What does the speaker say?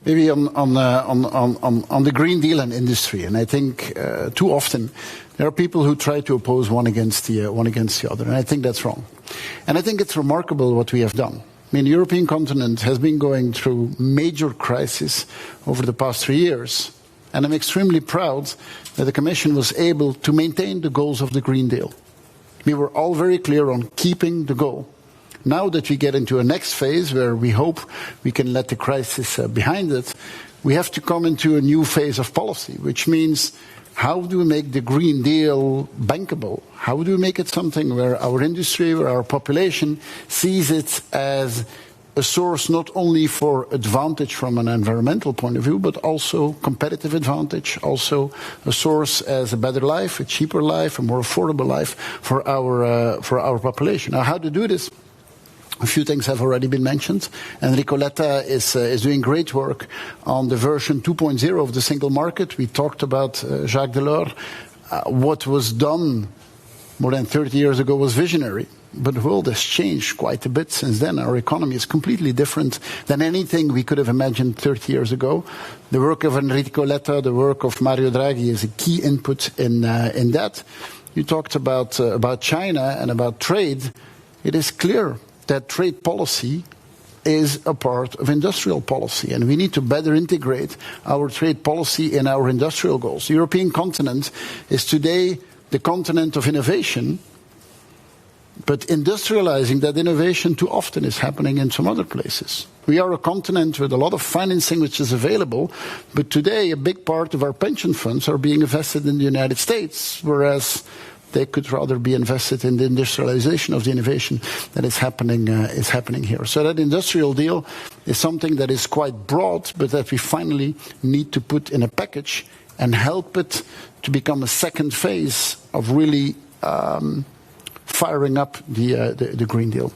Maybe on the Green Deal and industry, and I think too often there are people who try to oppose one against the other, and I think that's wrong. And I think it's remarkable what we have done. I mean, the European continent has been going through major crises over the past 3 years, and I'm extremely proud that the Commission was able to maintain the goals of the Green Deal. We were all very clear on keeping the goal. Now that we get into a next phase where we hope we can let the crisis behind it, we have to come into a new phase of policy, which means how do we make the Green Deal bankable? How do we make it something where our industry, where our population sees it as a source not only for advantage from an environmental point of view, but also competitive advantage, also a source as a better life, a cheaper life, a more affordable life for our population. Now, how to do this? A few things have already been mentioned. Enrico Letta is doing great work on the version 2.0 of the single market. We talked about Jacques Delors. What was done more than 30 years ago was visionary. But the world has changed quite a bit since then. Our economy is completely different than anything we could have imagined 30 years ago. The work of Enrico Letta, the work of Mario Draghi is a key input in that. You talked about China and about trade. It is clear that trade policy is a part of industrial policy, and we need to better integrate our trade policy in our industrial goals. The European continent is today the continent of innovation, but industrializing that innovation too often is happening in some other places. We are a continent with a lot of financing which is available, but today a big part of our pension funds are being invested in the United States, whereas they could rather be invested in the industrialization of the innovation that is happening here. So that industrial deal is something that is quite broad, but that we finally need to put in a package and help it to become a second phase of really firing up the Green Deal.